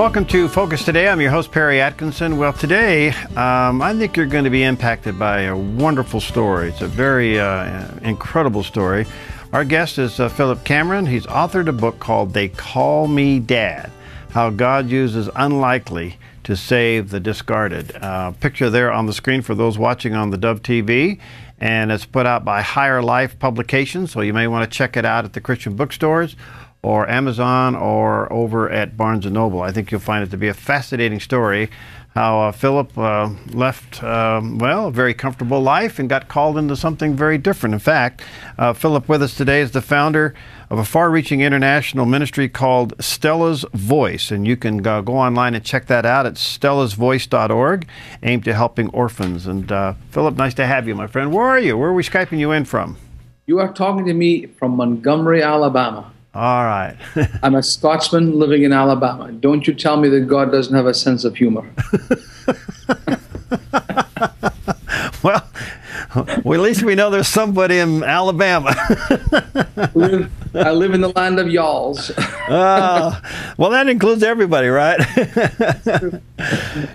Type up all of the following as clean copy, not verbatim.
Welcome to Focus Today. I'm your host, Perry Atkinson. Well, today, I think you're going to be impacted by a wonderful story. It's a very incredible story. Our guest is Philip Cameron. He's authored a book called They Call Me Dad, How God Uses Unlikely to Save the Discarded. Picture there on the screen for those watching on theDove TV. And it's put out by Higher Life Publications, so you may want to check it out at the Christian bookstores, or Amazon, or over at Barnes & Noble. I think you'll find it to be a fascinating story, how Philip left, well, a very comfortable life and got called into something very different. In fact, Philip with us today is the founder of a far-reaching international ministry called Stella's Voice, and you can go online and check that out at stellasvoice.org, aimed at helping orphans. And Philip, nice to have you, my friend. Where are you? Where are we Skyping you in from? You are talking to me from Montgomery, Alabama. All right. I'm a Scotsman living in Alabama. Don't you tell me that God doesn't have a sense of humor. Well, at least we know there's somebody in Alabama. I live in the land of y'alls. Well, that includes everybody, right?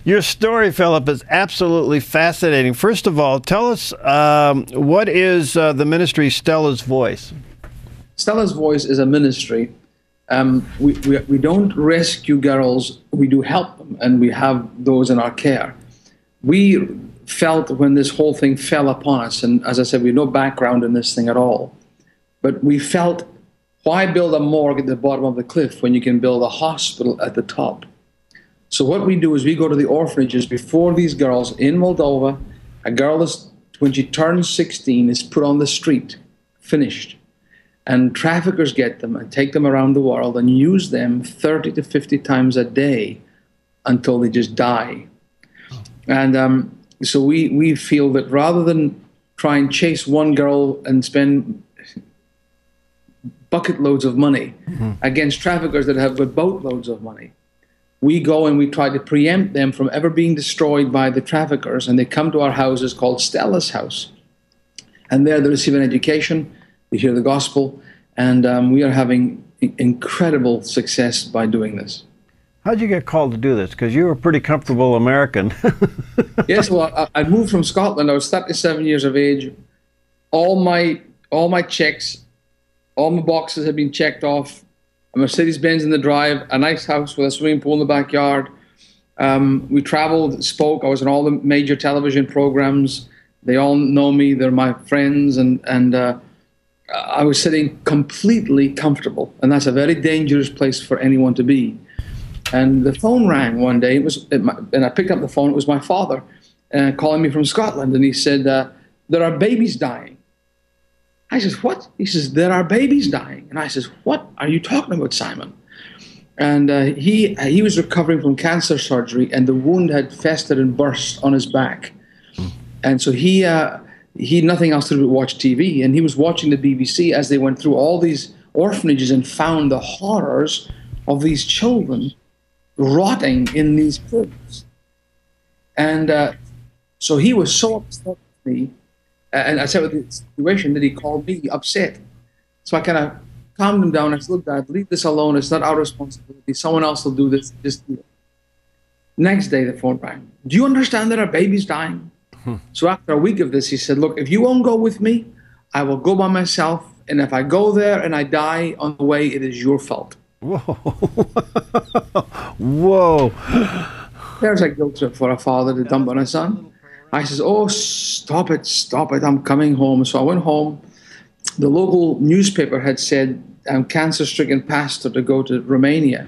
Your story, Philip, is absolutely fascinating. First of all, tell us what is the ministry Stella's Voice? Stella's Voice is a ministry. We don't rescue girls. We do help them, and we have those in our care. We felt when this whole thing fell upon us, and as I said, we have no background in this thing at all, but we felt, why build a morgue at the bottom of the cliff when you can build a hospital at the top? So what we do is we go to the orphanages before these girls in Moldova. A girl is, when she turns 16, is put on the street, finished. And traffickers get them and take them around the world and use them 30 to 50 times a day until they just die. And so we feel that rather than try and chase one girl and spend bucket loads of money against traffickers that have got boatloads of money, we go and we try to preempt them from ever being destroyed by the traffickers. And they come to our houses called Stella's House. And there they receive an education. We hear the gospel, and we are having incredible success by doing this. How'd you get called to do this? Because you were a pretty comfortable American. Yes, well, I moved from Scotland. I was 37 years of age. All my checks, all my boxes had been checked off. A Mercedes-Benz in the drive, a nice house with a swimming pool in the backyard. We traveled, spoke. I was in all the major television programs. They all know me. They're my friends, and I was sitting completely comfortable, and that's a very dangerous place for anyone to be. And the phone rang one day, and I picked up the phone. It was my father calling me from Scotland, and he said, there are babies dying. I says, what? He says, there are babies dying. And I says, what are you talking about, Simon? And he was recovering from cancer surgery, and the wound had festered and burst on his back. And so he had nothing else to do but watch TV, and he was watching the BBC as they went through all these orphanages and found the horrors of these children rotting in these prisons. And so he was so upset with me, and I said with the situation that he called me upset. So I kind of calmed him down. I said, look, Dad, leave this alone. It's not our responsibility. Someone else will do this. Just do it. Next day, the phone rang. Do you understand that our baby's dying? So after a week of this, he said, look, if you won't go with me, I will go by myself. And if I go there and I die on the way, it is your fault. Whoa. Whoa. There's a guilt trip for a father to dump on a son. I says, oh, stop it, I'm coming home. So I went home. The local newspaper had said, cancer-stricken pastor to go to Romania.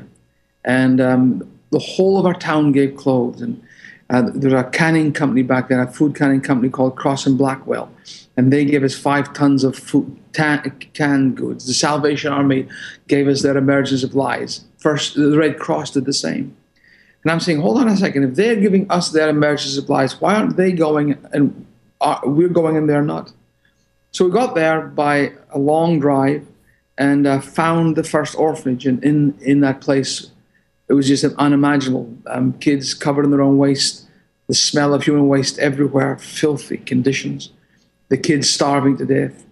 And the whole of our town gave clothes. And there's a canning company back there, a food canning company called Cross and Blackwell, and they gave us 5 tons of food, canned goods. The Salvation Army gave us their emergency supplies. First, the Red Cross did the same. And I'm saying, hold on a second, if they're giving us their emergency supplies, why aren't they going and we're going and they're not? So we got there by a long drive and found the first orphanage in that place. It was just unimaginable. Kids covered in their own waste, the smell of human waste everywhere, filthy conditions, the kids starving to death.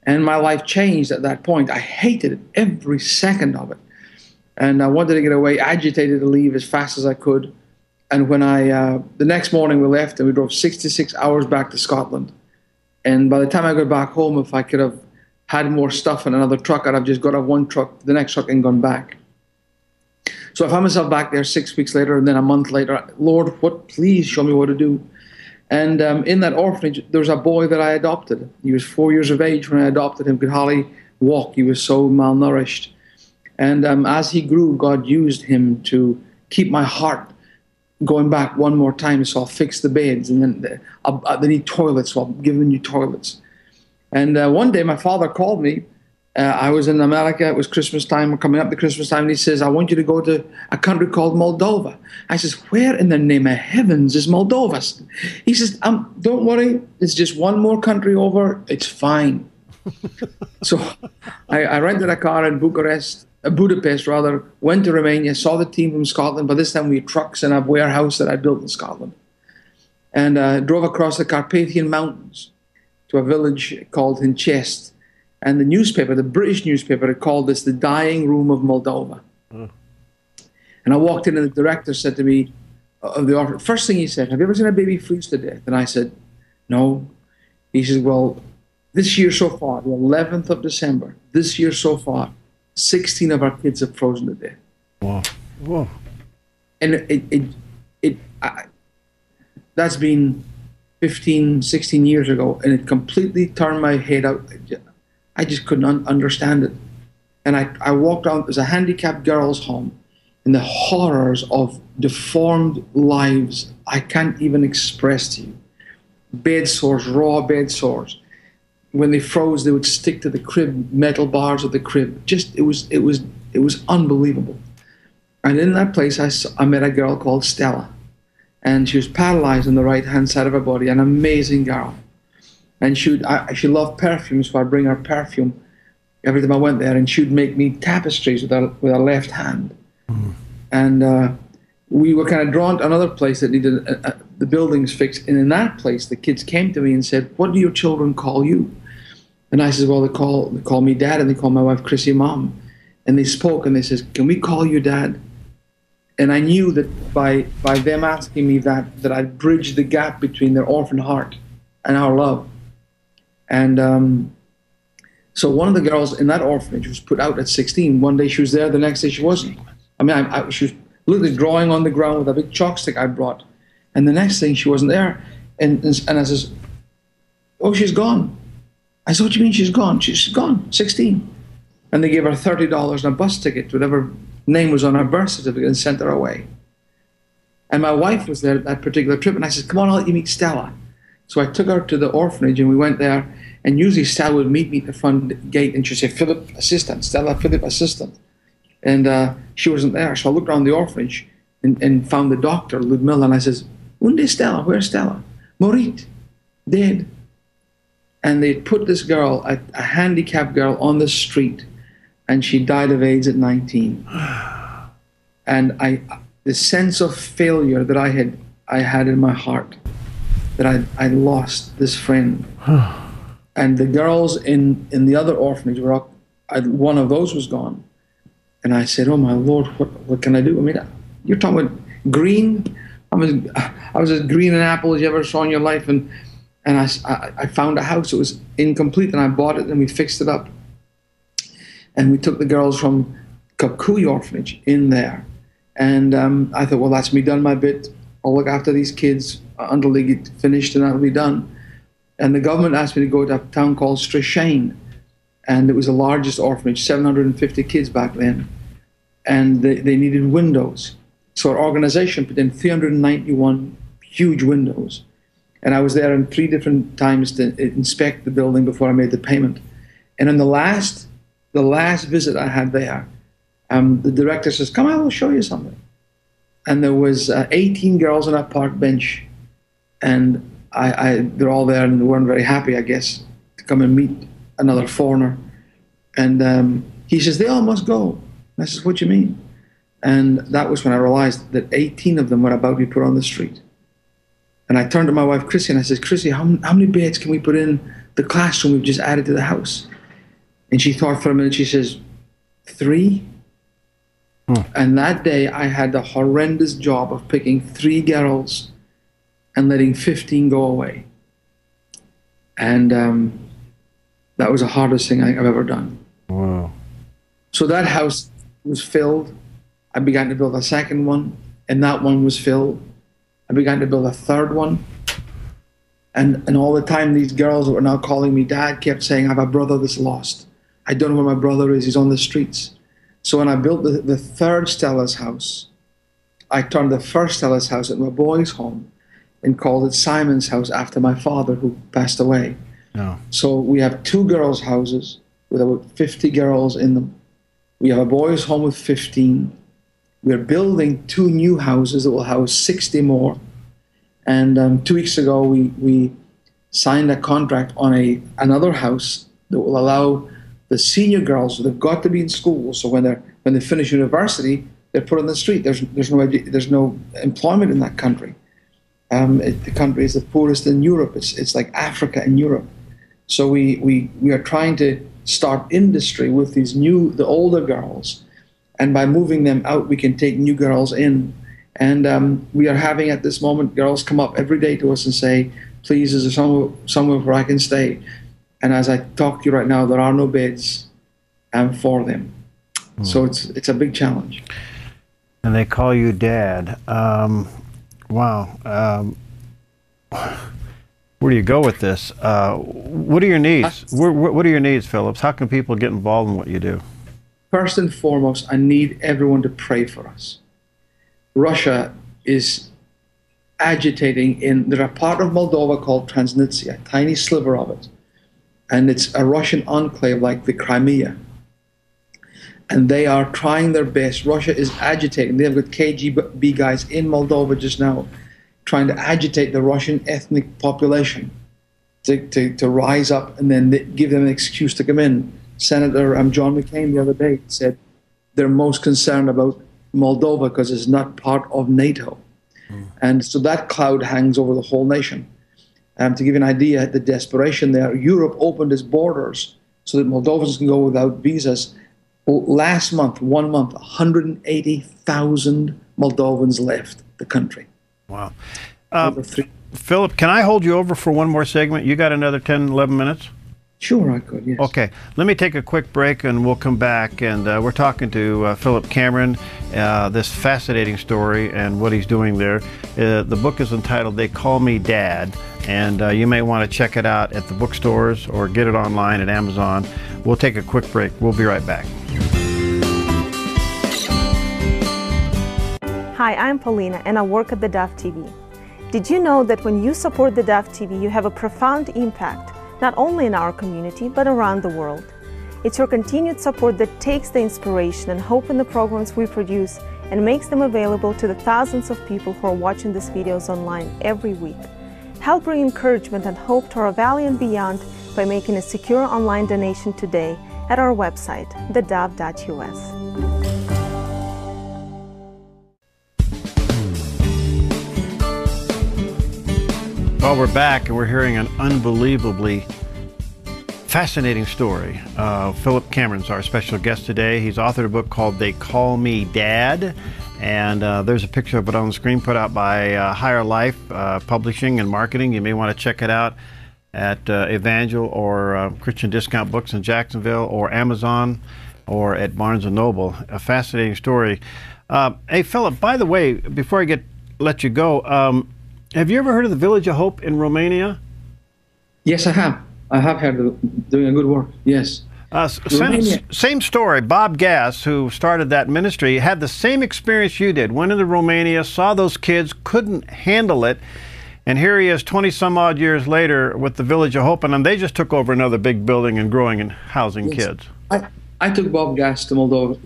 And my life changed at that point. I hated it, every second of it. And I wanted to get away, agitated to leave as fast as I could. And when the next morning we left and we drove 66 hours back to Scotland. And by the time I got back home, if I could have had more stuff in another truck, I'd have just got out one truck, the next truck, and gone back. So I found myself back there 6 weeks later, and then a month later, Lord, please show me what to do. And in that orphanage, there was a boy that I adopted. He was 4 years of age when I adopted him, could hardly walk. He was so malnourished. And as he grew, God used him to keep my heart going back one more time. So I'll fix the beds, and then they need toilets, so I'll give them new toilets. And one day my father called me. I was in America. It was Christmas time. We're coming up to Christmas time. And he says, I want you to go to a country called Moldova. I says, where in the name of heavens is Moldova? He says, don't worry. It's just one more country over. It's fine. So I rented a car in Budapest, went to Romania, saw the team from Scotland. By this time we had trucks and a warehouse that I built in Scotland. And drove across the Carpathian Mountains to a village called Hinchest. And the newspaper, the British newspaper, had called this the dying room of Moldova. And I walked in and the director said to me, of the orphanage, first thing he said, have you ever seen a baby freeze to death? And I said, no. He says, well, this year so far, the 11th of December, this year so far, 16 of our kids have frozen to death. Wow. Whoa. And that's been 15, 16 years ago, and it completely turned my head out. I just couldn't understand it. And I walked out, there's a handicapped girls' home, and the horrors of deformed lives I can't even express to you. Bed sores, raw bed sores. When they froze, they would stick to the crib, metal bars of the crib. Just, it was unbelievable. And in that place, I met a girl called Stella. And she was paralyzed on the right-hand side of her body, an amazing girl. And she loved perfume, so I'd bring her perfume every time I went there, and she'd make me tapestries with her left hand. And we were kind of drawn to another place that needed the buildings fixed. And in that place, the kids came to me and said, what do your children call you? And I said, well, they call me Dad, and they call my wife Chrissy Mom. And they spoke, and they said, can we call you Dad? And I knew that by them asking me that I'd bridge the gap between their orphan heart and our love. And so one of the girls in that orphanage was put out at 16. One day she was there, the next day she wasn't. I mean, she was literally drawing on the ground with a big chalk stick I brought. And the next thing she wasn't there. And I says, oh, she's gone. I said, what do you mean she's gone? She's gone, 16. And they gave her $30 and a bus ticket to whatever name was on her birth certificate and sent her away. And my wife was there at that particular trip, and I said, come on, I'll let you meet Stella. So I took her to the orphanage, and we went there, and usually Stella would meet me at the front gate, and she'd say, Philip, assistant, Stella, Philip, assistant. And she wasn't there, so I looked around the orphanage and found the doctor, Ludmilla, and I says, unde Stella? Where's Stella? Morit, dead. And they put this girl, a handicapped girl, on the street, and she died of AIDS at 19. And the sense of failure that I had in my heart, that I lost this friend. And the girls in the other orphanage were up, one of those was gone. And I said, oh my Lord, what can I do? I mean, you're talking about green? I was as green an apple as you ever saw in your life. And I found a house. It was incomplete, and I bought it, and we fixed it up. And we took the girls from Kakui orphanage in there. And I thought, well, that's me done my bit. I'll look after these kids until they get finished, and that'll be done. And the government asked me to go to a town called Slusher. And it was the largest orphanage, 750 kids back then. And they needed windows. So our organization put in 391 huge windows. And I was there in 3 different times to inspect the building before I made the payment. And in the last visit I had there, the director says, come on, I'll show you something. And there was 18 girls on a park bench. And they're all there, and they weren't very happy, I guess, to come and meet another foreigner. And he says, they all must go. And I says, what do you mean? And that was when I realized that 18 of them were about to be put on the street. And I turned to my wife, Chrissy, and I said, Chrissy, how many beds can we put in the classroom we've just added to the house? And she thought for a minute. She says, 3? And that day I had the horrendous job of picking 3 girls and letting 15 go away. And that was the hardest thing I've ever done. Wow. So that house was filled. I began to build a second one, and that one was filled. I began to build a third one. And all the time, these girls that were now calling me dad kept saying, I have a brother that's lost. I don't know where my brother is. He's on the streets. So when I built the third Stella's house, I turned the first Stella's house into a boys' home and called it Simon's house after my father, who passed away. Oh. So we have 2 girls' houses with about 50 girls in them. We have a boys' home with 15. We're building 2 new houses that will house 60 more. And 2 weeks ago, we signed a contract on another house that will allow the senior girls, they've got to be in school, so when they finish university, they're put on the street. There's no employment in that country. The country is the poorest in Europe. It's like Africa and Europe. So we are trying to start industry with the older girls, and by moving them out, we can take new girls in. And we are having at this moment girls come up every day to us and say, please, is there somewhere where I can stay? And as I talk to you right now, there are no beds for them. So it's a big challenge. And they call you dad. Wow. Where do you go with this? What are your needs? What are your needs, Phillips? How can people get involved in what you do? First and foremost, I need everyone to pray for us. Russia is agitating there's a part of Moldova called Transnistria, a tiny sliver of it. And it's a Russian enclave like the Crimea. And they are trying their best. Russia is agitating. They've got KGB guys in Moldova just now trying to agitate the Russian ethnic population to rise up and then give them an excuse to come in. Senator John McCain the other day said they're most concerned about Moldova because it's not part of NATO. And so that cloud hangs over the whole nation. To give you an idea, the desperation there, Europe opened its borders so that Moldovans can go without visas. Last month, 1 month, 180,000 Moldovans left the country. Wow. Philip, can I hold you over for one more segment? You got another 10, 11 minutes? Sure, I could, yes. Okay. Let me take a quick break and we'll come back. And we're talking to Philip Cameron, this fascinating story and what he's doing there. The book is entitled They Call Me Dad. And you may want to check it out at the bookstores or get it online at Amazon. We'll take a quick break. We'll be right back. Hi, I'm Paulina and I work at theDove TV. Did you know that when you support theDove TV, you have a profound impact, not only in our community, but around the world? It's your continued support that takes the inspiration and hope in the programs we produce and makes them available to the thousands of people who are watching these videos online every week. Help bring encouragement and hope to our valley and beyond by making a secure online donation today at our website, thedove.us. Well, we're back and we're hearing an unbelievably fascinating story. Philip Cameron's our special guest today. He's authored a book called They Call Me Dad. And there's a picture of it on the screen put out by Higher Life Publishing and Marketing. You may want to check it out at Evangel or Christian Discount Books in Jacksonville or Amazon or at Barnes & Noble. A fascinating story. Hey, Philip, by the way, before I let you go, have you ever heard of the Village of Hope in Romania? Yes, I have. I have heard of it, doing a good work, yes. Same story. Bob Gass, who started that ministry, had the same experience you did. Went into Romania, saw those kids, couldn't handle it, and here he is 20-some-odd years later with the Village of Hope, and they just took over another big building and growing and housing kids. I took Bob Gass to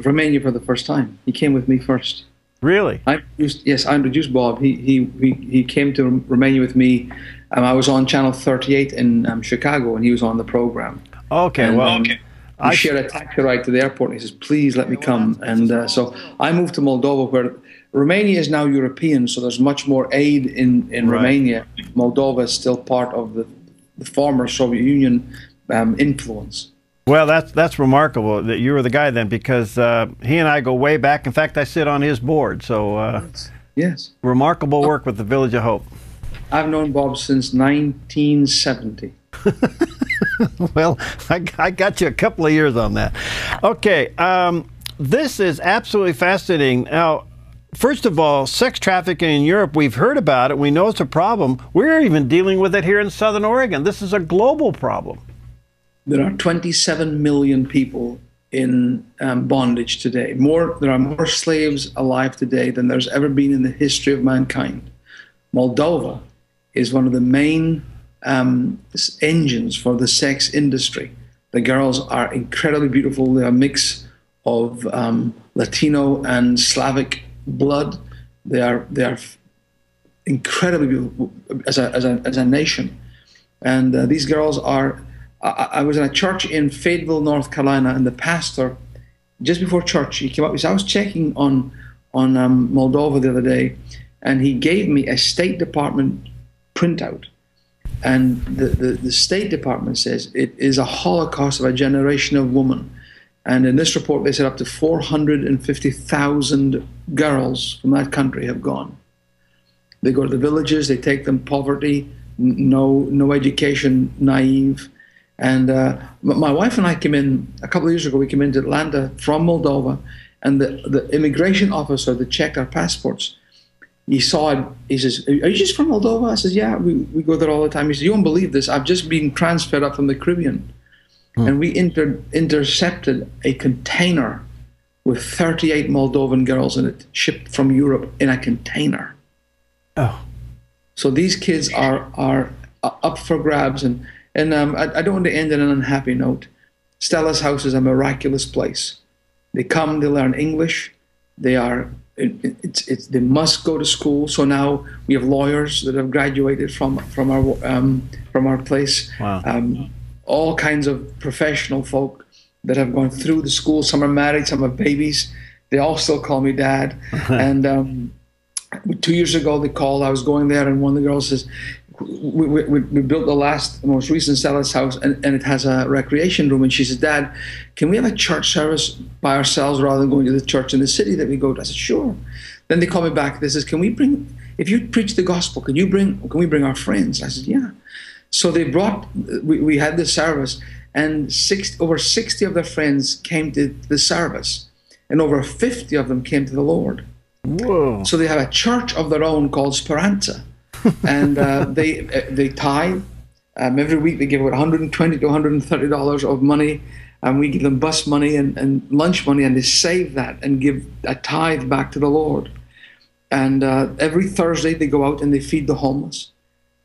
Romania for the first time. He came with me first. Really? Yes, I introduced Bob. He came to Romania with me. I was on Channel 38 in Chicago, and he was on the program. Okay, and, I shared a taxi ride to the airport, and he says, please let me come. And so I moved to Moldova, where Romania is now European, so there's much more aid in Romania. Moldova is still part of the former Soviet Union influence. Well, that's remarkable that you were the guy then, because he and I go way back. In fact, I sit on his board. So yes, remarkable work with the Village of Hope. I've known Bob since 1970. Well, I got you a couple of years on that. Okay, this is absolutely fascinating. Now, first of all, sex trafficking in Europe, we've heard about it. We know it's a problem. We're even dealing with it here in Southern Oregon. This is a global problem. There are 27 million people in bondage today. There are more slaves alive today than there's ever been in the history of mankind. Moldova is one of the main engines for the sex industry. The girls are incredibly beautiful. They're a mix of Latino and Slavic blood. They are incredibly beautiful as a nation. And these girls are. I was in a church in Fayetteville, North Carolina, and the pastor, just before church, he came up. He said, I was checking on Moldova the other day, and he gave me a State Department printout. And the State Department says it is a holocaust of a generation of women. And in this report, they said up to 450,000 girls from that country have gone. They go to the villages, they take them poverty, no education, naive. And my wife and I came in, a couple of years ago, we came into Atlanta from Moldova, and the immigration officer that checked our passports, he saw it, he says, are you just from Moldova? I says, yeah, we go there all the time. He says, you won't believe this, I've just been transferred up from the Caribbean. And we intercepted a container with 38 Moldovan girls in it, shipped from Europe in a container. Oh. So these kids are up for grabs, and I don't want to end on an unhappy note. Stella's house is a miraculous place. They come, they learn English. They must go to school. So now we have lawyers that have graduated from our place. Wow. All kinds of professional folk that have gone through the school. Some are married, some have babies. They all still call me Dad. And 2 years ago, they called. I was going there, and one of the girls says, we built the most recent Stella's house, and it has a recreation room. And she says, Dad, can we have a church service by ourselves rather than going to the church in the city that we go to? I said, sure. Then they call me back. They says, if you preach the gospel, can we bring our friends? I said, yeah. So they we had the service, and over 60 of their friends came to the service, and over 50 of them came to the Lord. Whoa. So they have a church of their own called Speranza. And they tithe. Every week they give about $120 to $130 of money, and we give them bus money and lunch money, and they save that and give a tithe back to the Lord. And every Thursday they go out and they feed the homeless.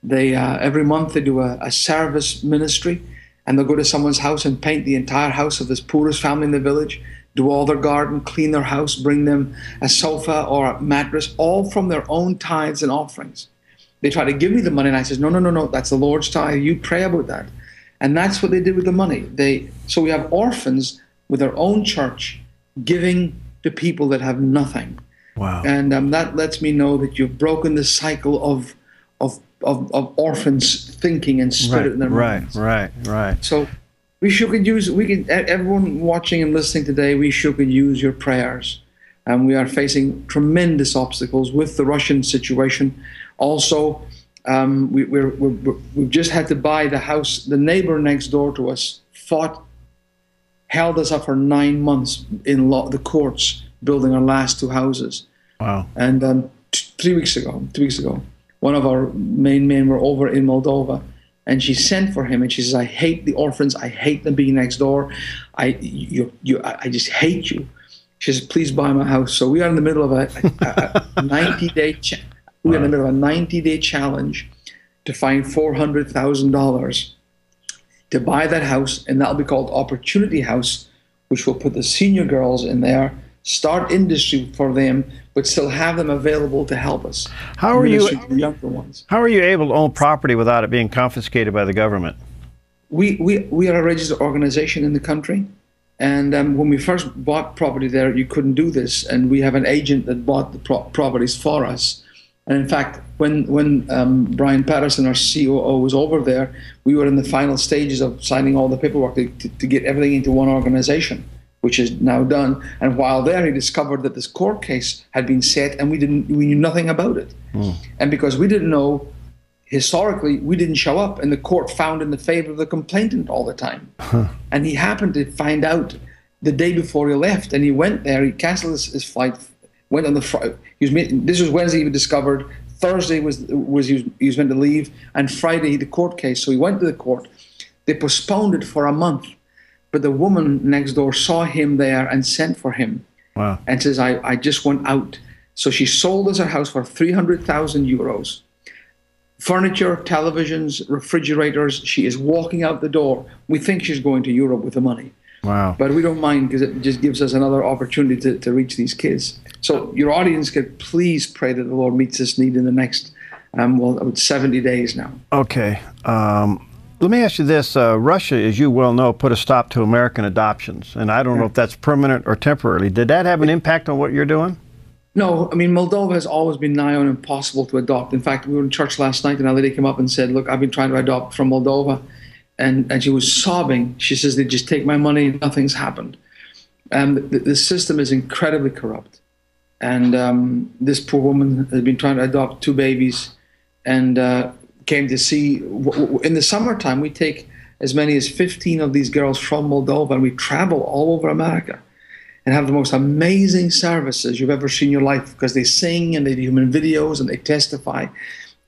Every month they do a service ministry, and they'll go to someone's house and paint the entire house of this poorest family in the village, do all their garden, clean their house, bring them a sofa or a mattress, all from their own tithes and offerings. They try to give me the money, and I says, no, that's the Lord's tithe. You pray about that. And that's what they did with the money. So we have orphans with their own church giving to people that have nothing. Wow. And that lets me know that you've broken the cycle of orphans thinking and spirit in their minds. Right. So everyone watching and listening today, we could use your prayers. And we are facing tremendous obstacles with the Russian situation. Also, we've just had to buy the house. The neighbor next door to us held us up for 9 months in the courts, building our last 2 houses. Wow. And 2 weeks ago, one of our main men were over in Moldova, and she sent for him, and she says, I hate the orphans. I hate them being next door. I just hate you. She says, please buy my house. So we are in the middle of a 90-day We're in the middle of a 90-day challenge to find $400,000 to buy that house, and that'll be called Opportunity House, which will put the senior girls in there, start industry for them, but still have them available to help us. How are you younger ones? How are you able to own property without it being confiscated by the government? We are a registered organization in the country. And when we first bought property there, you couldn't do this. And we have an agent that bought the properties for us. And in fact, when Brian Patterson, our COO, was over there, we were in the final stages of signing all the paperwork to get everything into one organization, which is now done. And while there, he discovered that this court case had been set, and we knew nothing about it. And because we didn't know, historically, we didn't show up, and the court found in the favor of the complainant all the time. And he happened to find out the day before he left, and he went there. He canceled his flight, went on the Friday. This was Wednesday. He discovered. Thursday was he was meant to leave, and Friday the court case. So he went to the court. They postponed it for a month, but the woman next door saw him there and sent for him. Wow. And says, I just went out. So she sold us her house for 300,000 euros. Furniture, televisions, refrigerators. She is walking out the door. We think she's going to Europe with the money. Wow. But we don't mind, because it just gives us another opportunity to reach these kids. So your audience could please pray that the Lord meets this need in the next, about 70 days now. Okay. Let me ask you this. Russia, as you well know, put a stop to American adoptions. And I don't know if that's permanent or temporarily. Did that have an impact on what you're doing? No. I mean, Moldova has always been nigh on impossible to adopt. In fact, we were in church last night, and a lady came up and said, look, I've been trying to adopt from Moldova. And she was sobbing. She says, they just take my money, nothing's happened. The system is incredibly corrupt. And this poor woman has been trying to adopt 2 babies, and came to see, in the summertime, we take as many as 15 of these girls from Moldova, and we travel all over America and have the most amazing services you've ever seen in your life, because they sing and they do human videos and they testify.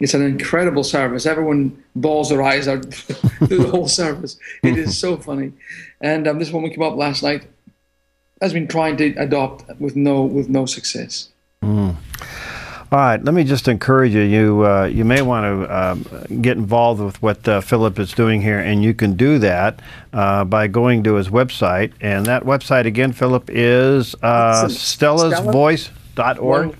It's an incredible service. Everyone bawls their eyes out through the whole service. It is so funny. And this woman came up last night, has been trying to adopt with no success. All right, let me just encourage you. You may want to get involved with what Philip is doing here, and you can do that by going to his website. And that website again, Philip, is stellasvoice.org.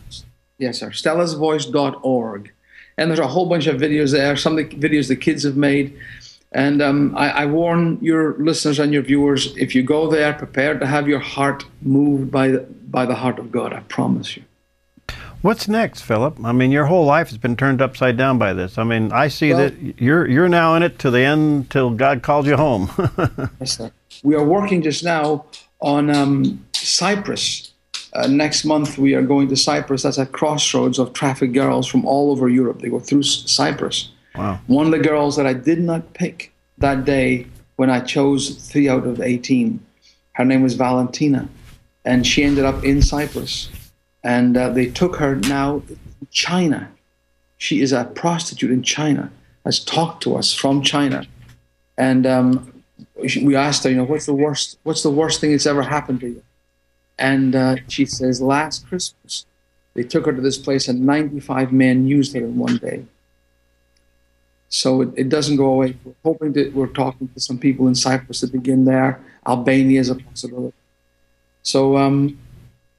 Yes, sir. stellasvoice.org. And there's a whole bunch of videos there, some of the videos the kids have made. And I warn your listeners and your viewers, if you go there, prepare to have your heart moved by the heart of God, I promise you. What's next, Philip? I mean, your whole life has been turned upside down by this. I mean, I see that you're now in it to the end, till God calls you home. Yes, sir. We are working just now on Cyprus. Next month, we are going to Cyprus. That's a crossroads of trafficked girls from all over Europe. They go through Cyprus. Wow. One of the girls that I did not pick that day when I chose 3 out of 18, her name was Valentina, and she ended up in Cyprus. And they took her now to China. She is a prostitute in China, has talked to us from China. And we asked her, what's the worst thing that's ever happened to you? And she says, last Christmas, they took her to this place and 95 men used her in one day. So it doesn't go away. We're hoping that we're talking to some people in Cyprus to begin there. Albania is a possibility. So,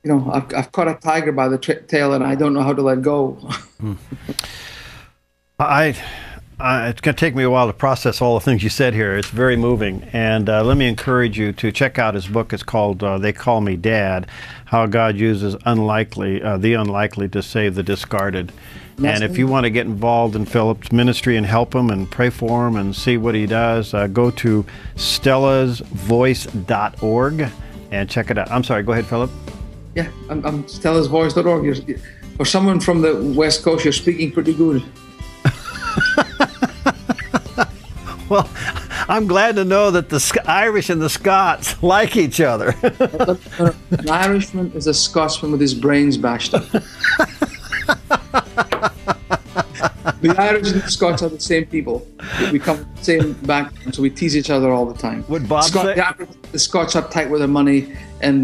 I've caught a tiger by the tail, and I don't know how to let go. It's going to take me a while to process all the things you said here. It's very moving. And let me encourage you to check out his book. It's called They Call Me Dad, How God Uses the Unlikely to Save the Discarded. And if you want to get involved in Philip's ministry and help him and pray for him and see what he does, go to stellasvoice.org and check it out. I'm sorry, go ahead, Philip. Yeah, I'm stellasvoice.org. For someone from the West Coast, you're speaking pretty good. Well, I'm glad to know that the Irish and the Scots like each other. An Irishman is a Scotsman with his brains bashed up. The Irish and the Scots are the same people. We come from the same background, so we tease each other all the time. Would Bob say? The Scots are tight with their money, and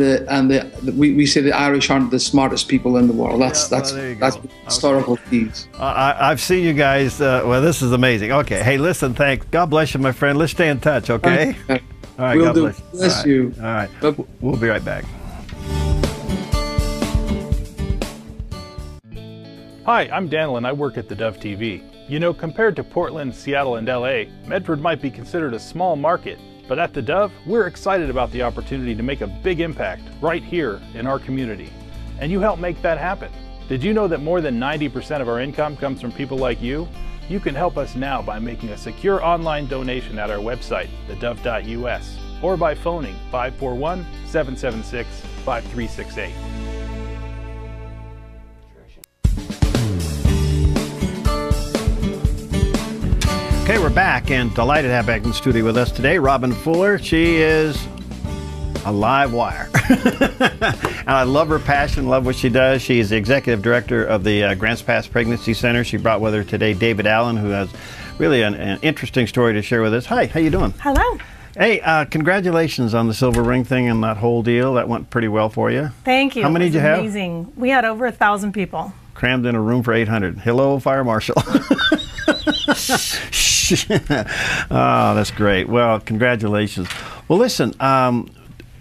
we say the Irish aren't the smartest people in the world. That's historical tease. I've seen you guys. Well, this is amazing. Okay, hey, listen, thanks. God bless you, my friend. Let's stay in touch, okay? All right, we'll God do. bless you. Bless you. All right, we'll be right back. Hi, I'm Daniel and I work at theDove TV. Compared to Portland, Seattle, and LA, Medford might be considered a small market, but at theDove, we're excited about the opportunity to make a big impact right here in our community. And you help make that happen. Did you know that more than 90% of our income comes from people like you? You can help us now by making a secure online donation at our website, theDove.us, or by phoning 541-776-5368. Okay, we're back and delighted to have back in the studio with us today Robin Fuller. She is a live wire. And I love her passion, love what she does. She is the executive director of the Grants Pass Pregnancy Center. She brought with her today David Allen, who has really an interesting story to share with us. Hi, how you doing? Hello. Hey, congratulations on the silver ring thing and that whole deal. That went pretty well for you. Thank you. How many did you have? Amazing. We had over 1,000 people. Crammed in a room for 800. Hello, fire marshal. Oh, that's great. Well, congratulations. Well, listen,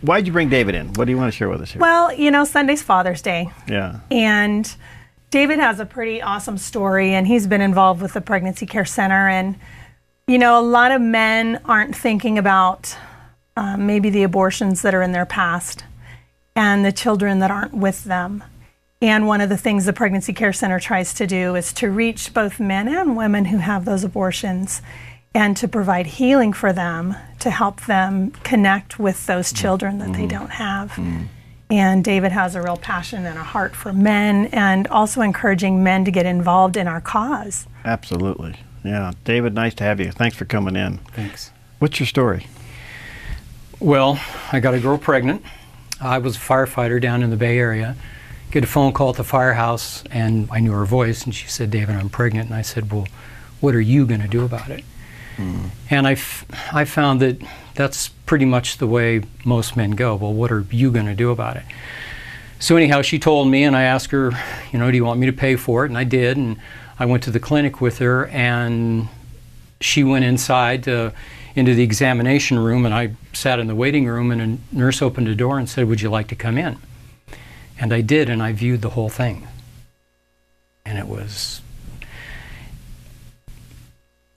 why'd you bring David in? What do you want to share with us here? Well, you know, Sunday's Father's Day. Yeah. And David has a pretty awesome story, and he's been involved with the Pregnancy Care Center. And, you know, a lot of men aren't thinking about maybe the abortions that are in their past and the children that aren't with them. And one of the things the Pregnancy Care Center tries to do is to reach both men and women who have those abortions and to provide healing for them, to help them connect with those children that they don't have. And David has a real passion and a heart for men, and also encouraging men to get involved in our cause. Absolutely. Yeah. David, nice to have you. Thanks for coming in. Thanks. What's your story? Well, I got a girl pregnant. I was a firefighter down in the Bay Area. Get a phone call at the firehouse, and I knew her voice, and she said, David, I'm pregnant. And I said, well, what are you going to do about it? And I found that that's pretty much the way most men go. Well, what are you going to do about it? So anyhow, she told me, and I asked her, you know, do you want me to pay for it? And I did, and I went to the clinic with her, and she went inside into the examination room, and I sat in the waiting room, and a nurse opened the door and said, would you like to come in? And I did, and I viewed the whole thing. And it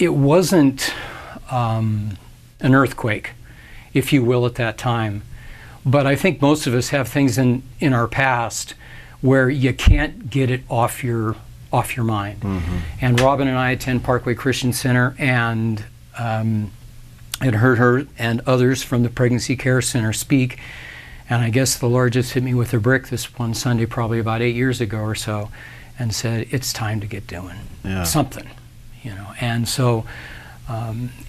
wasn't an earthquake, if you will, at that time. But I think most of us have things in our past where you can't get it off your mind. And Robin and I attend Parkway Christian Center, and had heard her and others from the Pregnancy Care Center speak. And I guess the Lord just hit me with a brick this one Sunday, probably about 8 years ago or so, and said, it's time to get doing something, you know. And so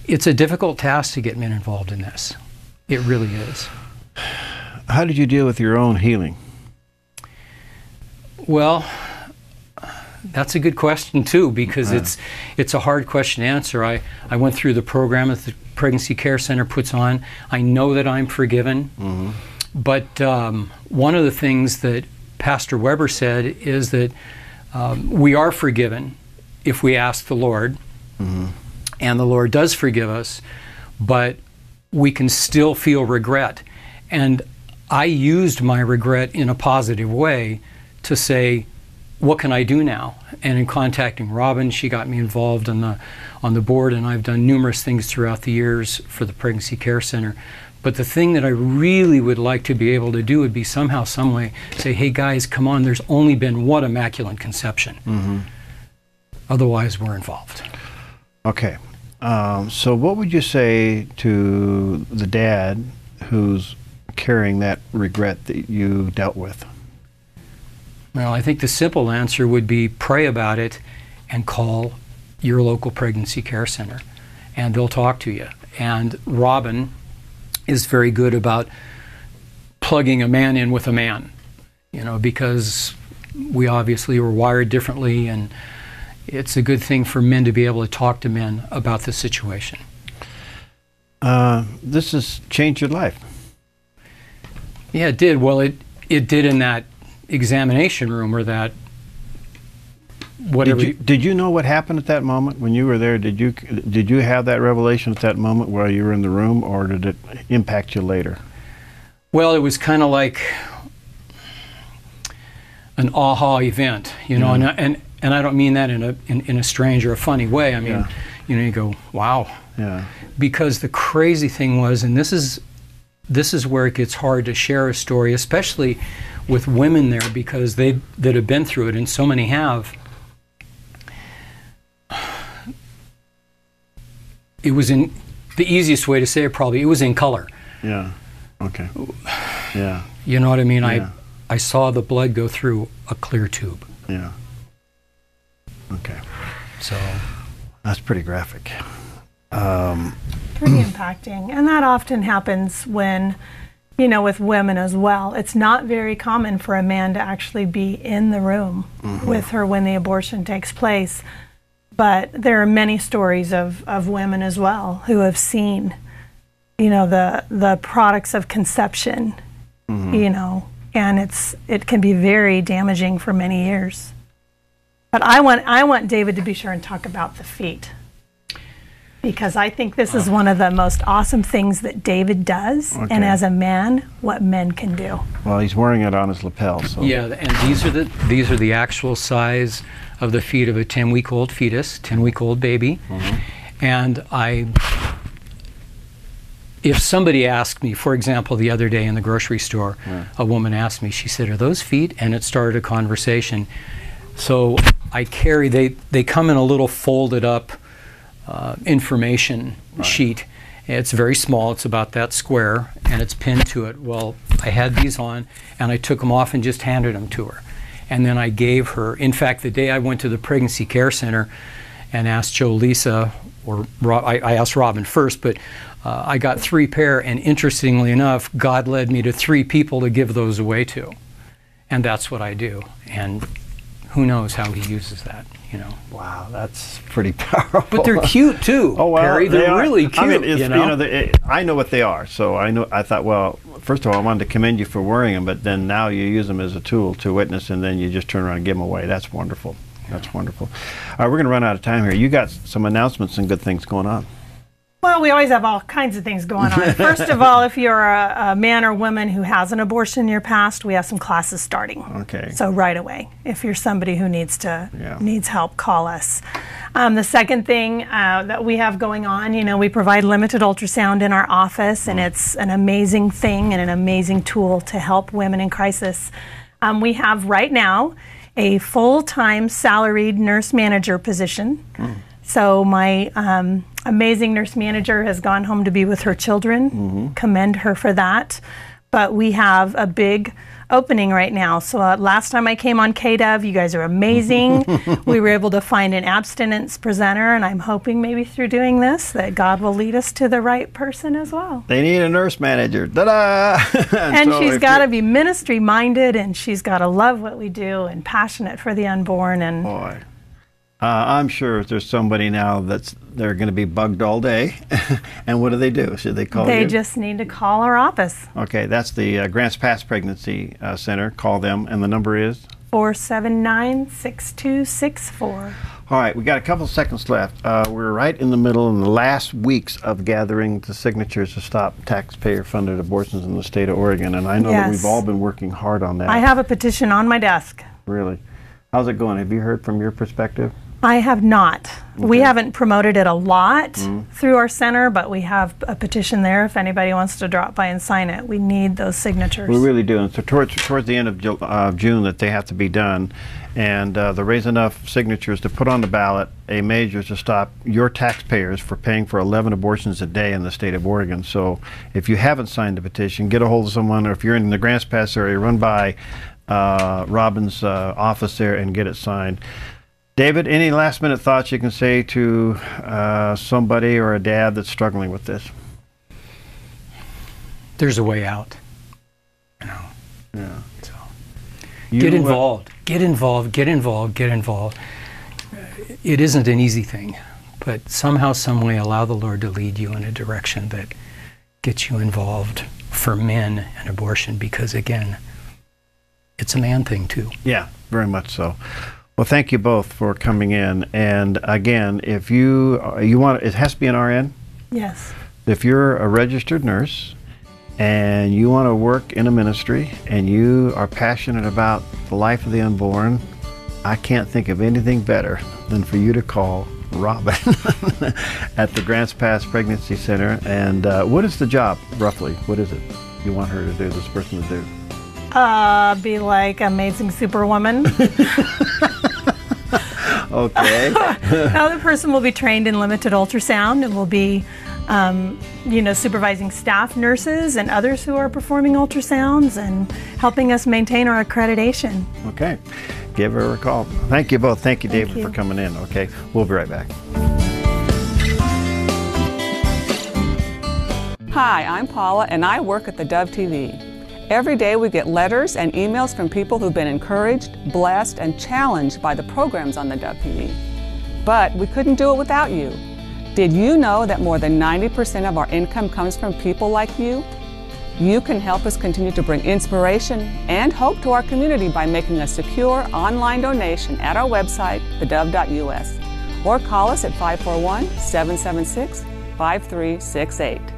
it's a difficult task to get men involved in this. It really is. How did you deal with your own healing? Well, that's a good question too, because it's a hard question to answer. I went through the program that the Pregnancy Care Center puts on. I know that I'm forgiven. But one of the things that Pastor Weber said is that we are forgiven if we ask the Lord, and the Lord does forgive us, but we can still feel regret. And I used my regret in a positive way to say, what can I do now? And in contacting Robin, she got me involved on the board, and I've done numerous things throughout the years for the Pregnancy Care Center. But the thing that I really would like to be able to do would be somehow, some way, say, hey guys, come on, there's only been one immaculate conception. Otherwise, we're involved. Okay. So what would you say to the dad who's carrying that regret that you dealt with? Well, I think the simple answer would be pray about it and call your local Pregnancy Care Center, and they'll talk to you. And Robin is very good about plugging a man in with a man, you know, because we obviously were wired differently, and it's a good thing for men to be able to talk to men about the situation. This has changed your life. Yeah, it did. Well, it did in that examination room, or that whatever. Did you know what happened at that moment when you were there? Did you have that revelation at that moment while you were in the room, or did it impact you later? Well, it was kind of like an aha event, you know, and I don't mean that in a strange or a funny way. I mean, you know, you go, wow. Yeah. Because the crazy thing was, and this is this is where it gets hard to share a story, especially with women there, because that have been through it, and so many have. It was in, the easiest way to say it probably, it was in color. Yeah. Okay. Yeah. You know what I mean? Yeah. I saw the blood go through a clear tube. Yeah. Okay. So that's pretty graphic. Pretty impacting. And that often happens when, you know, with women as well. It's not very common for a man to actually be in the room with her when the abortion takes place. But there are many stories of women as well who have seen, you know, the products of conception, you know, and it can be very damaging for many years. But I want David to be sure and talk about the feet, because I think this is one of the most awesome things that David does, and as a man, what men can do. Well, he's wearing it on his lapel. So. Yeah, and these are the actual size of the feet of a 10-week-old fetus, 10-week-old baby. And if somebody asked me, for example, the other day in the grocery store, a woman asked me, she said, "Are those feet?" And it started a conversation. So I carry, they come in a little folded up information sheet. It's very small, it's about that square, and it's pinned to it. Well, I had these on, and I took them off and just handed them to her. And then I gave her, in fact, the day I went to the Pregnancy Care Center and asked Jolisa, or I asked Robin first, but I got 3 pair, and interestingly enough, God led me to 3 people to give those away to. And that's what I do. And who knows how he uses that, you know. Wow, that's pretty powerful. But they're cute too, oh, well, Perry. They're really cute. I mean, I know what they are. So I thought, well, first of all, I wanted to commend you for wearing them, but then now you use them as a tool to witness, and then you just turn around and give them away. That's wonderful. That's wonderful. All right, we're going to run out of time here. You got some announcements and good things going on. Well, we always have all kinds of things going on. First of all, if you're a man or woman who has an abortion in your past, we have some classes starting. Okay. So right away, if you're somebody who needs help, call us. The second thing that we have going on, you know, we provide limited ultrasound in our office, and it's an amazing thing and an amazing tool to help women in crisis. We have right now a full-time salaried nurse manager position. So my amazing nurse manager has gone home to be with her children. Commend her for that. But we have a big opening right now. So last time I came on KDove, you guys are amazing. We were able to find an abstinence presenter, and I'm hoping maybe through doing this that God will lead us to the right person as well. They need a nurse manager. Ta-da! And so she's got to be ministry minded, and she's got to love what we do and passionate for the unborn. And boy. I'm sure if there's somebody now they're going to be bugged all day, and what do? Should they call you? They just need to call our office. Okay, that's the Grants Pass Pregnancy Center. Call them, and the number is? 479-6264. All right, we got a couple seconds left. We're right in the middle in the last weeks of gathering the signatures to stop taxpayer-funded abortions in the state of Oregon, and I know that we've all been working hard on that. I have a petition on my desk. Really? How's it going? Have you heard from your perspective? I have not. Okay. We haven't promoted it a lot through our center, but we have a petition there if anybody wants to drop by and sign it. We need those signatures. We really do. And so towards the end of June that they have to be done, and they raise enough signatures to put on the ballot a measure to stop your taxpayers for paying for 11 abortions a day in the state of Oregon. So if you haven't signed the petition, get a hold of someone, or if you're in the Grants Pass area, run by Robin's office there and get it signed. David, any last minute thoughts you can say to somebody or a dad that's struggling with this? There's a way out. You know. Yeah. So get involved. Get involved. Get involved. Get involved. It isn't an easy thing, but somehow, some way, allow the Lord to lead you in a direction that gets you involved for men and abortion, because again, it's a man thing too. Yeah, very much so. Well, thank you both for coming in. And again, if you want, it has to be an RN? Yes. If you're a registered nurse and you want to work in a ministry and you are passionate about the life of the unborn, I can't think of anything better than for you to call Robin at the Grants Pass Pregnancy Center. And what is the job, roughly? What is it you want her to do, this person to do? Be like Amazing Superwoman. Okay. Now the person will be trained in limited ultrasound and will be, supervising staff nurses and others who are performing ultrasounds and helping us maintain our accreditation. Okay. Give her a call. Thank you both. Thank you, Thank David, you. for coming in. Okay. We'll be right back. Hi, I'm Paula, and I work at theDove TV. Every day we get letters and emails from people who've been encouraged, blessed, and challenged by the programs on theDove TV. But we couldn't do it without you. Did you know that more than 90% of our income comes from people like you? You can help us continue to bring inspiration and hope to our community by making a secure online donation at our website, thedove.us, or call us at 541-776-5368.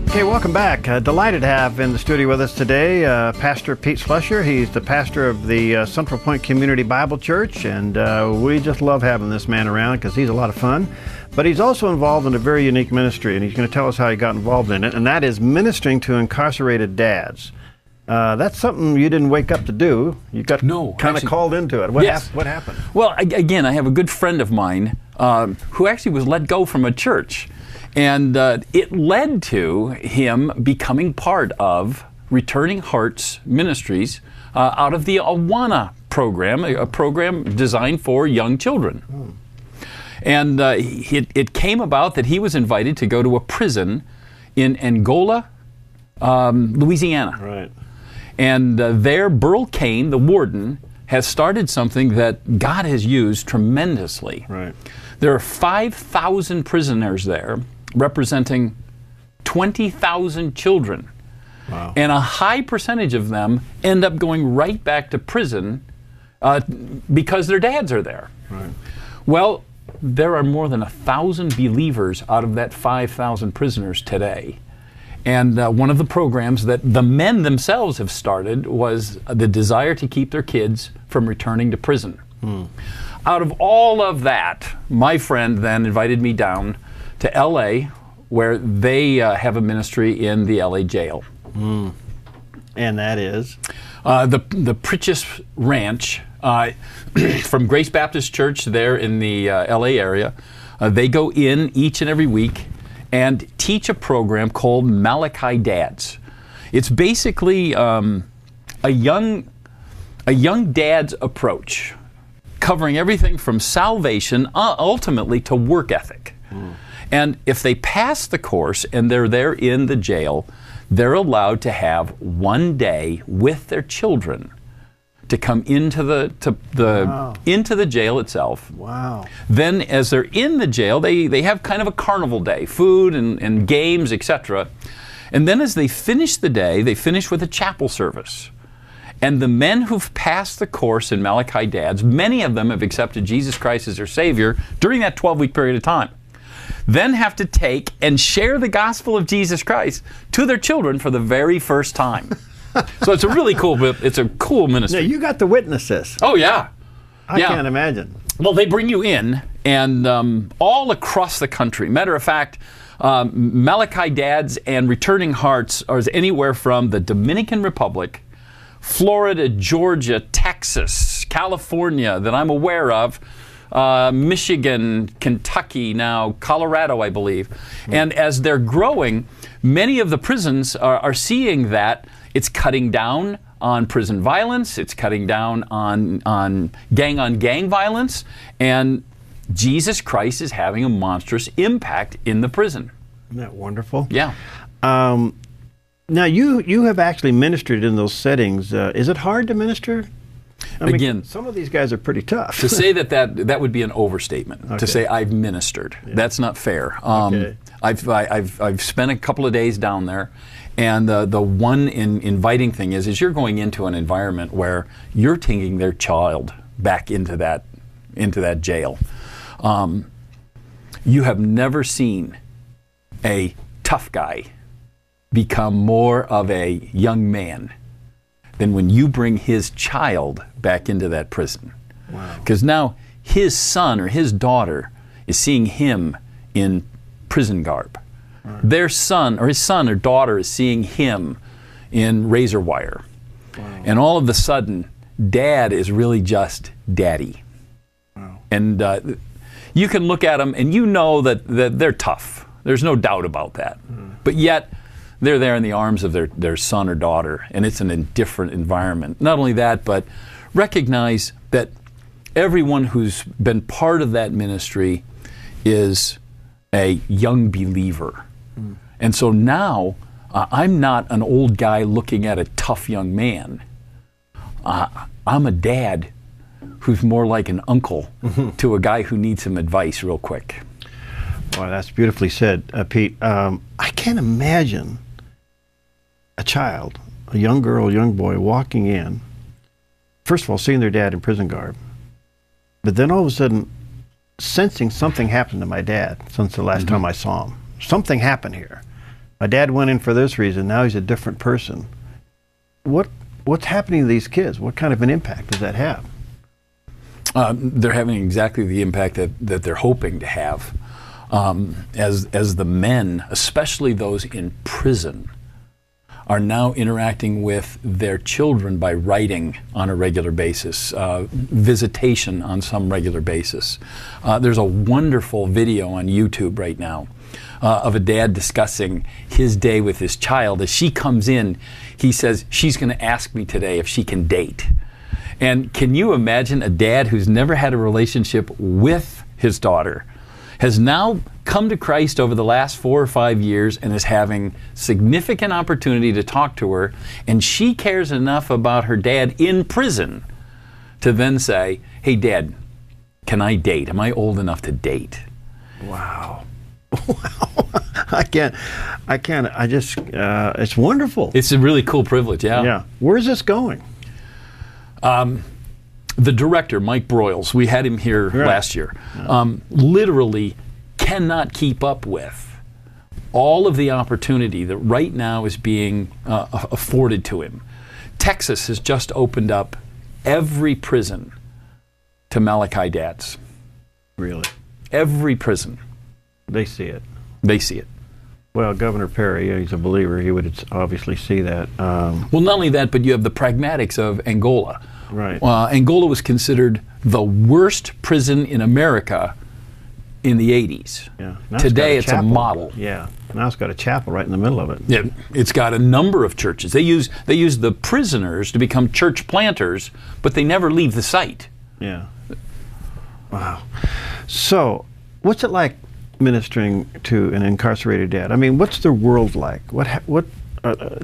Okay, welcome back. Delighted to have in the studio with us today Pastor Pete Slusher. He's the pastor of the Central Point Community Bible Church, and we just love having this man around because he's a lot of fun. But he's also involved in a very unique ministry, and he's going to tell us how he got involved in it, and that is ministering to incarcerated dads. That's something you didn't wake up to do. You got kind of called into it. What happened? Well, again, I have a good friend of mine who actually was let go from a church. And it led to him becoming part of Returning Hearts Ministries out of the Awana program, a program designed for young children. And it came about that he was invited to go to a prison in Angola, Louisiana. Right. And there, Burl Kane, the warden, has started something that God has used tremendously. Right. There are 5,000 prisoners there, representing 20,000 children. Wow. And a high percentage of them end up going right back to prison because their dads are there. Right. Well, there are more than 1,000 believers out of that 5,000 prisoners today. And one of the programs that the men themselves have started was the desire to keep their kids from returning to prison. Out of all of that, my friend then invited me down to L.A., where they have a ministry in the L.A. jail. And that is? The Pritchett Ranch from Grace Baptist Church there in the L.A. area. They go in each and every week and teach a program called Malachi Dads. It's basically a young dad's approach, covering everything from salvation ultimately to work ethic. And if they pass the course and they're there in the jail, they're allowed to have one day with their children to come into the jail itself. Wow. Then as they're in the jail, they have kind of a carnival day, food and games, etc. And then as they finish the day, they finish with a chapel service. And the men who've passed the course in Malachi Dads, many of them have accepted Jesus Christ as their Savior during that 12-week period of time, then have to take and share the gospel of Jesus Christ to their children for the very first time. So it's a really cool ministry. Now, you got to witness this. Oh, yeah. I can't imagine. Well, they bring you in, and all across the country. Matter of fact, Malachi Dads and Returning Hearts are anywhere from the Dominican Republic, Florida, Georgia, Texas, California that I'm aware of, Michigan, Kentucky, now Colorado, I believe. And as they're growing, many of the prisons are seeing that it's cutting down on prison violence, it's cutting down on gang violence, and Jesus Christ is having a monstrous impact in the prison. Isn't that wonderful? Yeah. Now, you have actually ministered in those settings. Is it hard to minister? I mean, again, some of these guys are pretty tough. To say that would be an overstatement. Okay. To say I've ministered, that's not fair. Okay. I've spent a couple of days down there, and the one inviting thing is you're going into an environment where you're taking their child back into that jail. You have never seen a tough guy become more of a young man than when you bring his child back into that prison. Because now his son or his daughter is seeing him in prison garb. Their son or his son or daughter is seeing him in razor wire. And all of a sudden, dad is really just daddy. And you can look at them and you know that they're tough. There's no doubt about that. But yet, they're there in the arms of their son or daughter, and it's an indifferent environment. Not only that, but recognize that everyone who's been part of that ministry is a young believer. And so now, I'm not an old guy looking at a tough young man. I'm a dad who's more like an uncle to a guy who needs some advice real quick. Boy, that's beautifully said, Pete. I can't imagine a child, a young girl, a young boy walking in, first of all, seeing their dad in prison garb, but then all of a sudden sensing something happened to my dad since the last time I saw him. Something happened here. My dad went in for this reason, now he's a different person. What's happening to these kids? What kind of an impact does that have? They're having exactly the impact that they're hoping to have. As the men, especially those in prison, are now interacting with their children by writing on a regular basis, visitation on some regular basis. There's a wonderful video on YouTube right now of a dad discussing his day with his child. As she comes in, he says, she's going to ask me today if she can date. And can you imagine a dad who's never had a relationship with his daughter has now come to Christ over the last 4 or 5 years and is having significant opportunity to talk to her, and she cares enough about her dad in prison to then say, hey, Dad, can I date? Am I old enough to date? Wow. Wow. I can't, it's wonderful. It's a really cool privilege, yeah. Yeah. Where's this going? The director, Mike Broyles, we had him here last year, literally cannot keep up with all of the opportunity that right now is being afforded to him. Texas has just opened up every prison to Malachi dads. Really? Every prison. They see it. They see it. Well, Governor Perry, he's a believer. He would obviously see that. Well, not only that, but you have the pragmatics of Angola. Right. Angola was considered the worst prison in America in the 80s. Yeah. Today it's a model. Yeah. Now it's got a chapel right in the middle of it. Yeah. It's got a number of churches. They use the prisoners to become church planters, but they never leave the site. Yeah. Wow. So, what's it like ministering to an incarcerated dad? I mean, what's their world like? All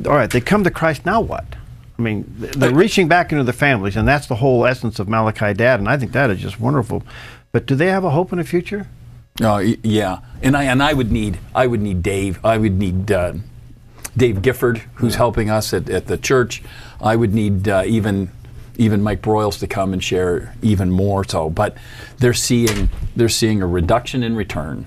right, they come to Christ, now what? I mean, they're reaching back into their families, and that's the whole essence of Malachi Dad, and I think that is just wonderful. But do they have a hope in the future? Oh, yeah. And I would need Dave. I would need Dave Gifford, who's helping us at the church. I would need even Mike Broyles to come and share even more so. But they're seeing a reduction in return,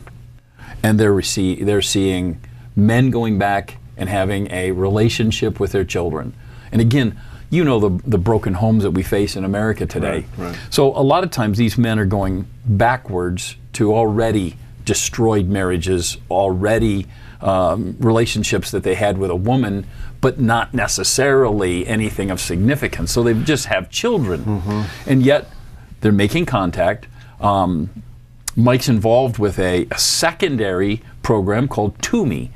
and they're seeing men going back and having a relationship with their children. And again, you know the broken homes that we face in America today. Right. So a lot of times these men are going backwards to already destroyed marriages, already relationships that they had with a woman, but not necessarily anything of significance. So they just have children. And yet they're making contact. Mike's involved with a secondary program called Toomey,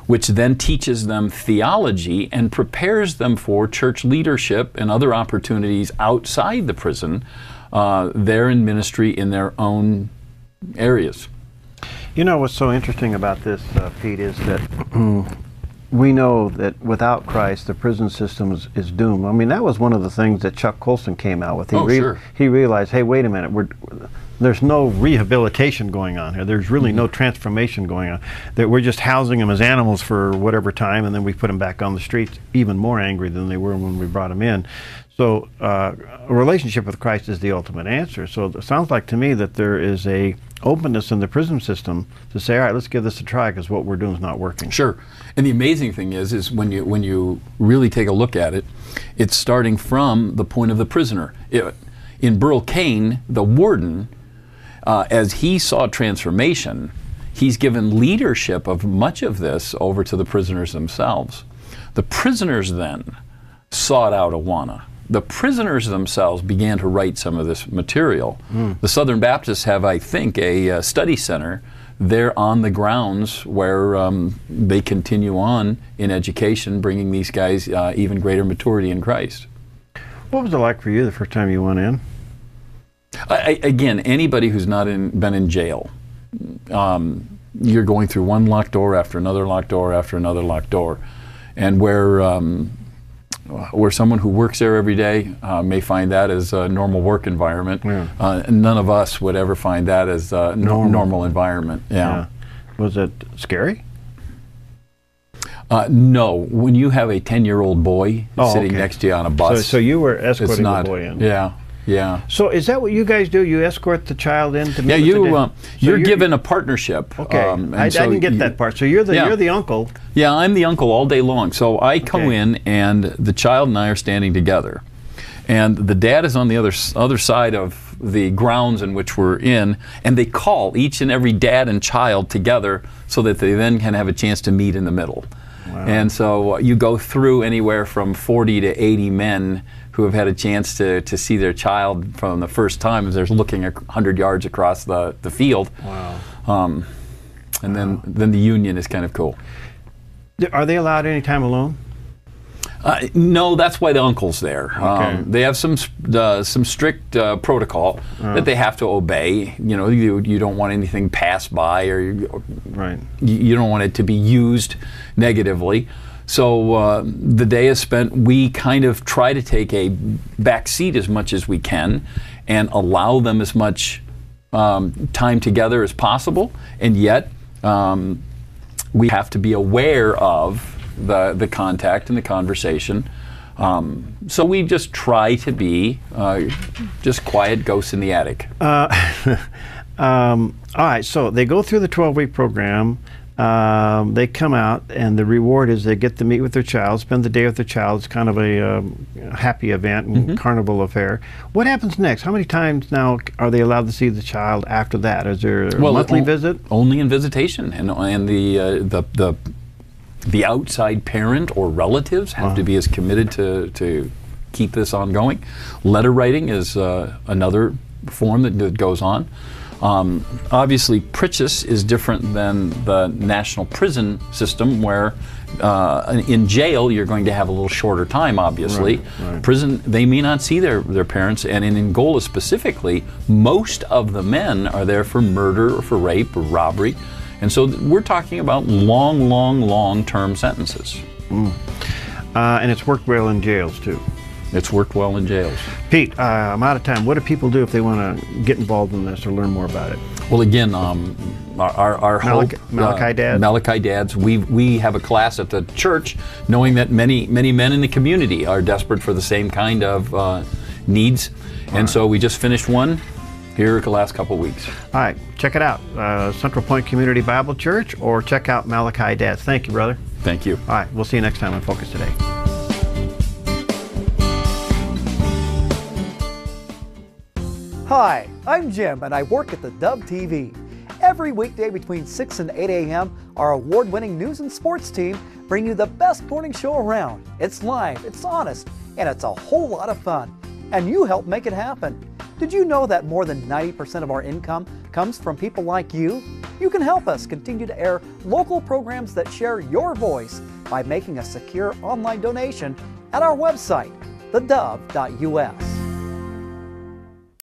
which then teaches them theology and prepares them for church leadership and other opportunities outside the prison. They're in ministry in their own areas. You know what's so interesting about this, Pete, is that we know that without Christ, the prison system is doomed. I mean, that was one of the things that Chuck Colson came out with. He realized, hey, wait a minute, there's no rehabilitation going on here. There's really no transformation going on. That we're just housing them as animals for whatever time, and then we put them back on the streets, even more angry than they were when we brought them in. So a relationship with Christ is the ultimate answer. So it sounds like to me that there is a openness in the prison system to say, all right, let's give this a try because what we're doing is not working. Sure. And the amazing thing is when you really take a look at it, it's starting from the point of the prisoner. In Burl Cain, the warden, as he saw transformation, he's given leadership of much of this over to the prisoners themselves. The prisoners then sought out Awana. The prisoners themselves began to write some of this material. The Southern Baptists have, I think, a study center there on the grounds where they continue on in education, bringing these guys even greater maturity in Christ. What was it like for you the first time you went in? Again, anybody who's not been in jail, you're going through one locked door after another locked door after another locked door, and where someone who works there every day may find that as a normal work environment. None of us would ever find that as a normal environment. Yeah. Was it scary? No. When you have a 10-year-old boy sitting next to you on a bus. So you were escorting the boy in. Yeah. Yeah. So is that what you guys do? You escort the child in to meet you're given a partnership. Okay. I didn't get that part. So you're the uncle. Yeah, I'm the uncle all day long. So I come in and the child and I are standing together. And the dad is on the other side of the grounds in which we're in, and they call each and every dad and child together so that they then can have a chance to meet in the middle. Wow. And so you go through anywhere from 40 to 80 men who have had a chance to see their child from the first time as they're looking 100 yards across the field. Wow. And then the union is kind of cool. Are they allowed any time alone? No, that's why the uncle's there. Okay. They have some strict protocol that they have to obey. You know, you don't want anything passed by, or you don't want it to be used negatively. So the day is spent, we kind of try to take a back seat as much as we can and allow them as much time together as possible, and yet we have to be aware of the contact and the conversation. So we just try to be just quiet ghosts in the attic. All right, so they go through the 12-week program. They come out, and the reward is they get to meet with their child, spend the day with their child. It's kind of a happy event and carnival affair. What happens next? How many times now are they allowed to see the child after that? Is there a monthly visit? Only in visitation, and the outside parent or relatives have to be as committed to keep this ongoing. Letter writing is another form that goes on. Obviously, Pritchas is different than the national prison system, where in jail you're going to have a little shorter time, obviously. Right. Prison, they may not see their parents, and in Angola specifically, most of the men are there for murder or for rape or robbery. And so we're talking about long-term sentences. And it's worked well in jails, too. It's worked well in jails. Pete, I'm out of time. What do people do if they want to get involved in this or learn more about it? Well, again, our hope, Malachi Dads. Malachi Dads. We have a class at the church, knowing that many men in the community are desperate for the same kind of needs, and so we just finished one here the last couple weeks. All right, check it out, Central Point Community Bible Church, or check out Malachi Dads. Thank you, brother. Thank you. All right, we'll see you next time on Focus Today. Hi, I'm Jim, and I work at theDove TV. Every weekday between 6 and 8 a.m., our award-winning news and sports team bring you the best morning show around. It's live, it's honest, and it's a whole lot of fun. And you help make it happen. Did you know that more than 90% of our income comes from people like you? You can help us continue to air local programs that share your voice by making a secure online donation at our website, thedove.us.